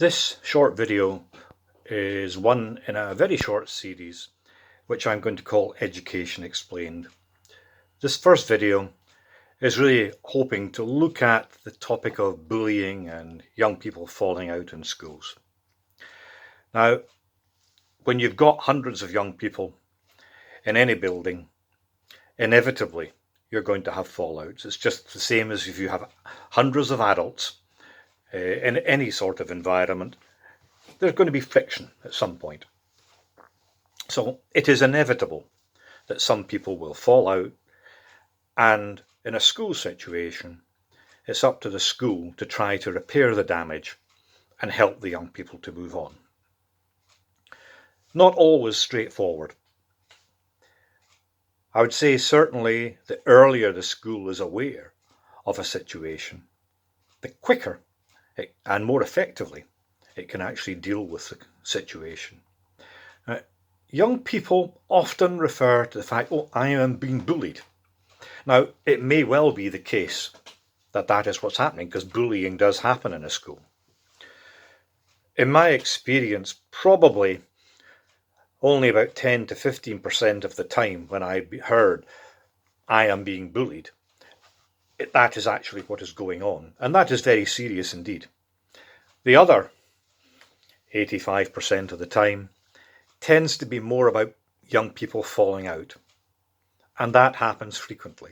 This short video is one in a very short series which I'm going to call Education Explained. This first video is really hoping to look at the topic of bullying and young people falling out in schools. Now, when you've got hundreds of young people in any building, inevitably you're going to have fallouts. It's just the same as if you have hundreds of adults in any sort of environment. There's going to be friction at some point. So it is inevitable that some people will fall out, and in a school situation, it's up to the school to try to repair the damage and help the young people to move on. Not always straightforward. I would say certainly the earlier the school is aware of a situation, the quicker and more effectively it can actually deal with the situation. Young people often refer to the fact, oh, I am being bullied. Now, it may well be the case that that is what's happening, because bullying does happen in a school. In my experience, probably only about 10 to 15% of the time when I heard I am being bullied, that is actually what is going on. And that is very serious indeed. The other 85% of the time tends to be more about young people falling out. And that happens frequently.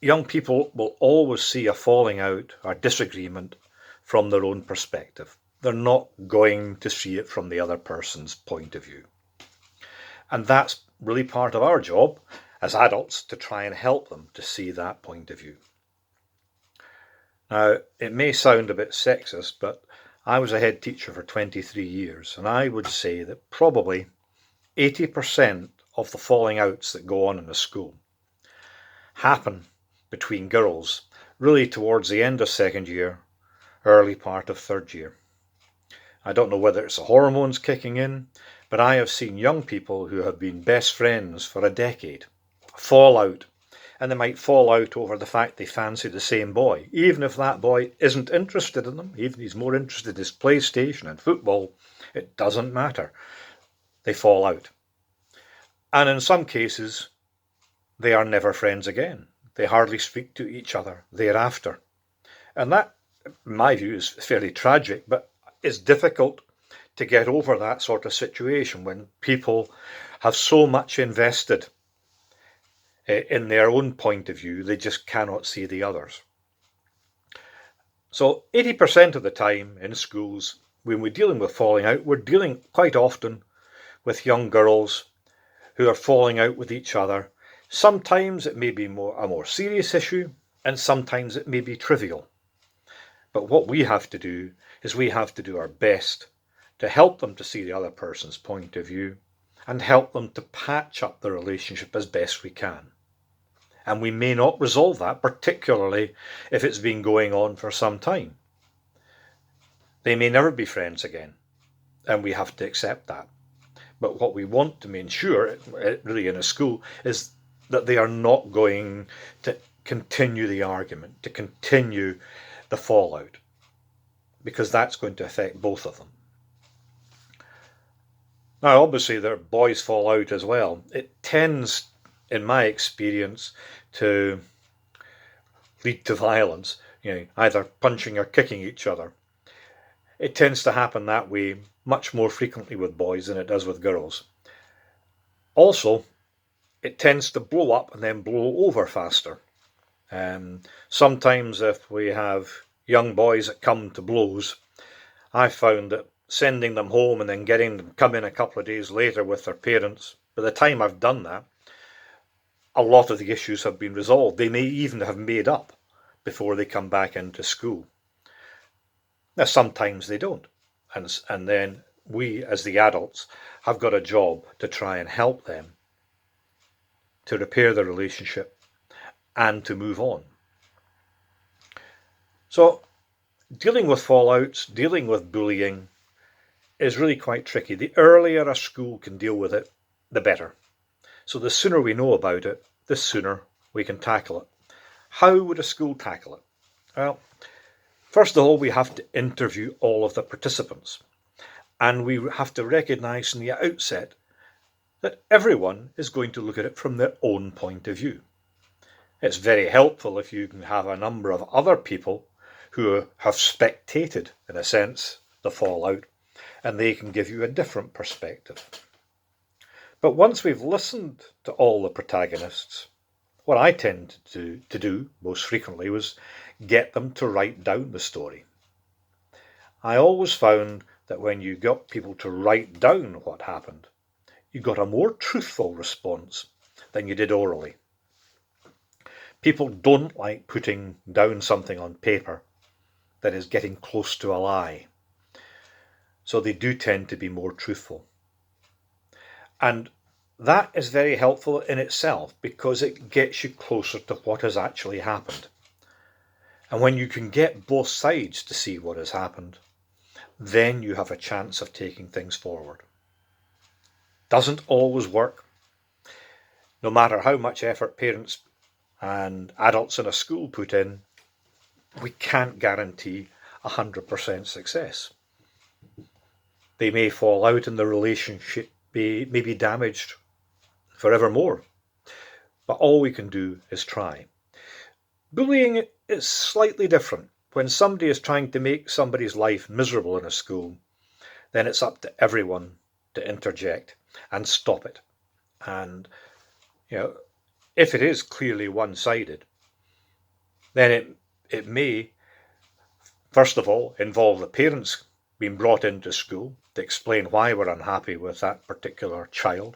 Young people will always see a falling out or disagreement from their own perspective. They're not going to see it from the other person's point of view. And that's really part of our job as adults, to try and help them to see that point of view. Now, it may sound a bit sexist, but I was a head teacher for 23 years, and I would say that probably 80% of the falling outs that go on in a school happen between girls, really towards the end of second year, early part of third year. I don't know whether it's the hormones kicking in, but I have seen young people who have been best friends for a decade fall out. And they might fall out over the fact they fancy the same boy, even if that boy isn't interested in them, even if he's more interested in his PlayStation and football, it doesn't matter. They fall out. And in some cases, they are never friends again. They hardly speak to each other thereafter. And that, in my view, is fairly tragic, but it's difficult to get over that sort of situation when people have so much invested in their own point of view, they just cannot see the others. So 80% of the time in schools, when we're dealing with falling out, we're dealing quite often with young girls who are falling out with each other. Sometimes it may be a more serious issue, and sometimes it may be trivial. But what we have to do is we have to do our best to help them to see the other person's point of view and help them to patch up the relationship as best we can. And we may not resolve that, particularly if it's been going on for some time. They may never be friends again, and we have to accept that. But what we want to ensure, really in a school, is that they are not going to continue the argument, to continue the fallout, because that's going to affect both of them. Now, obviously, their boys fall out as well. It tends, in my experience, to lead to violence, either punching or kicking each other. It tends to happen that way much more frequently with boys than it does with girls. Also, it tends to blow up and then blow over faster. Sometimes if we have young boys that come to blows, I've found that sending them home and then getting them come in a couple of days later with their parents, by the time I've done that, a lot of the issues have been resolved. They may even have made up before they come back into school. Now, sometimes they don't. And then we, as the adults, have got a job to try and help them to repair the relationship and to move on. So, dealing with fallouts, dealing with bullying is really quite tricky. The earlier a school can deal with it, the better. So the sooner we know about it, the sooner we can tackle it. How would a school tackle it? Well, First of all, we have to interview all of the participants, and we have to recognise from the outset that everyone is going to look at it from their own point of view. It's very helpful if you can have a number of other people who have spectated, in a sense, the fallout, and they can give you a different perspective. But once we've listened to all the protagonists, what I tend to do most frequently was get them to write down the story. I always found that when you got people to write down what happened, you got a more truthful response than you did orally. People don't like putting down something on paper that is getting close to a lie. So they do tend to be more truthful. And that is very helpful in itself because it gets you closer to what has actually happened. And when you can get both sides to see what has happened, then you have a chance of taking things forward. Doesn't always work. No matter how much effort parents and adults in a school put in, we can't guarantee 100% success. They may fall out and the relationship may be damaged forevermore. But all we can do is try. Bullying is slightly different. When somebody is trying to make somebody's life miserable in a school, then it's up to everyone to interject and stop it. And, if it is clearly one-sided, then it may, first of all, involve the parents being brought into school to explain why we're unhappy with that particular child.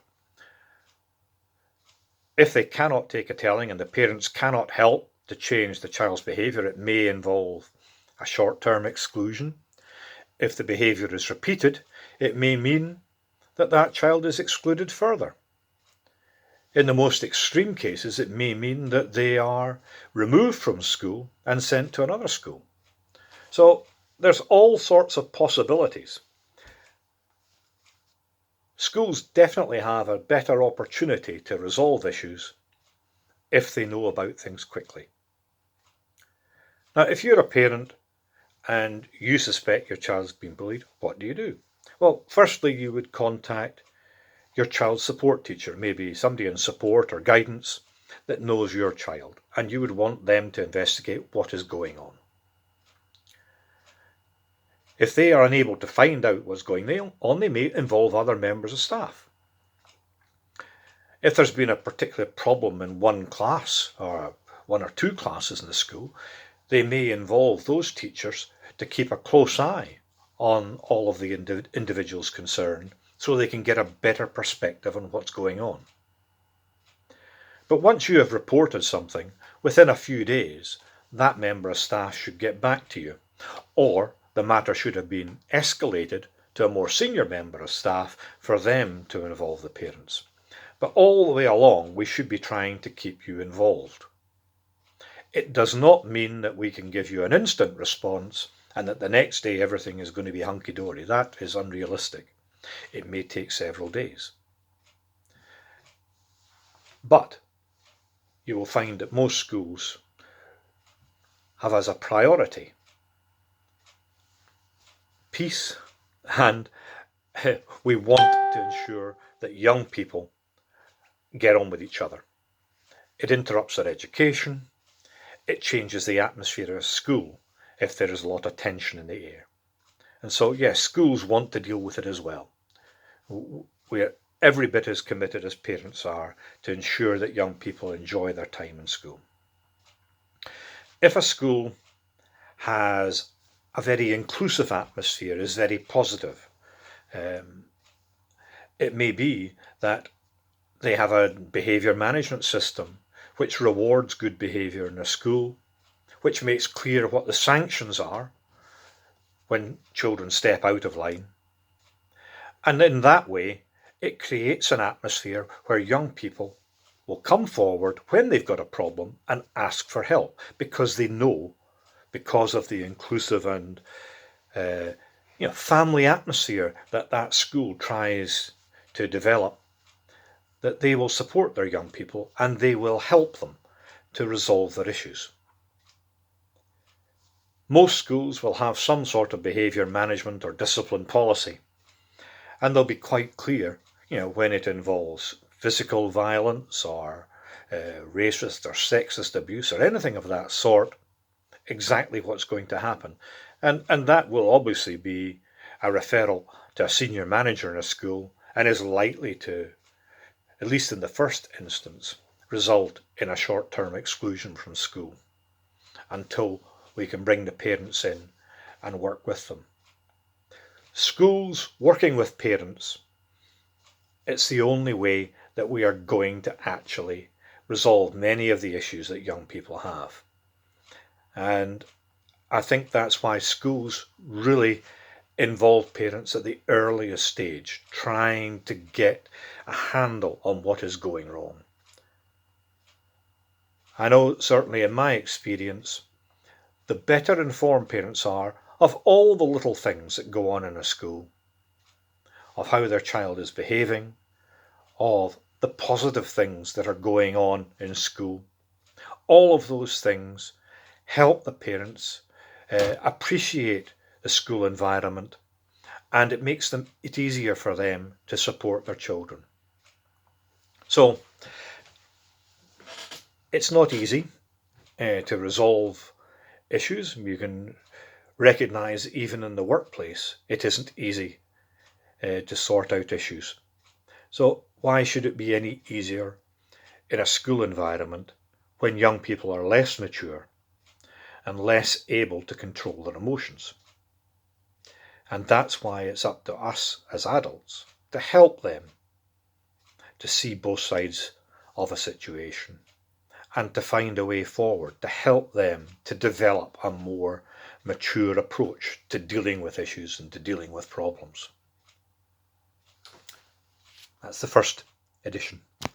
If they cannot take a telling and the parents cannot help to change the child's behaviour, it may involve a short-term exclusion. If the behaviour is repeated, it may mean that that child is excluded further. In the most extreme cases, it may mean that they are removed from school and sent to another school. So there's all sorts of possibilities. Schools definitely have a better opportunity to resolve issues if they know about things quickly. Now, if you're a parent and you suspect your child's been bullied, what do you do? Well, firstly, you would contact your child's support teacher, maybe somebody in support or guidance that knows your child, and you would want them to investigate what is going on. If they are unable to find out what's going on, they may involve other members of staff. If there's been a particular problem in one class or one or two classes in the school, they may involve those teachers to keep a close eye on all of the individuals concerned so they can get a better perspective on what's going on. But once you have reported something, within a few days, that member of staff should get back to you, or the matter should have been escalated to a more senior member of staff for them to involve the parents. But all the way along, we should be trying to keep you involved. It does not mean that we can give you an instant response and that the next day everything is going to be hunky-dory. That is unrealistic. It may take several days. But you will find that most schools have as a priority peace, and we want to ensure that young people get on with each other. It interrupts their education. It changes the atmosphere of school if there is a lot of tension in the air. And so, yes, schools want to deal with it as well. We're every bit as committed as parents are to ensure that young people enjoy their time in school. If a school has a very inclusive atmosphere, is very positive, it may be that they have a behaviour management system which rewards good behaviour in their school, which makes clear what the sanctions are when children step out of line. And in that way, it creates an atmosphere where young people will come forward when they've got a problem and ask for help because they know, because of the inclusive and family atmosphere that school tries to develop, that they will support their young people and they will help them to resolve their issues. Most schools will have some sort of behaviour management or discipline policy, and they'll be quite clear, when it involves physical violence or racist or sexist abuse or anything of that sort, exactly what's going to happen. And that will obviously be a referral to a senior manager in a school and is likely to, at least in the first instance, result in a short-term exclusion from school until we can bring the parents in and work with them. Schools working with parents, it's the only way that we are going to actually resolve many of the issues that young people have. And I think that's why schools really involve parents at the earliest stage, trying to get a handle on what is going wrong. I know certainly in my experience, the better informed parents are of all the little things that go on in a school, of how their child is behaving, of the positive things that are going on in school. All of those things help the parents appreciate the school environment, and it makes it easier for them to support their children. So it's not easy to resolve issues. You can recognise even in the workplace it isn't easy to sort out issues. So why should it be any easier in a school environment when young people are less mature and less able to control their emotions? And that's why it's up to us as adults to help them to see both sides of a situation and to find a way forward, to help them to develop a more mature approach to dealing with issues and to dealing with problems. That's the first edition.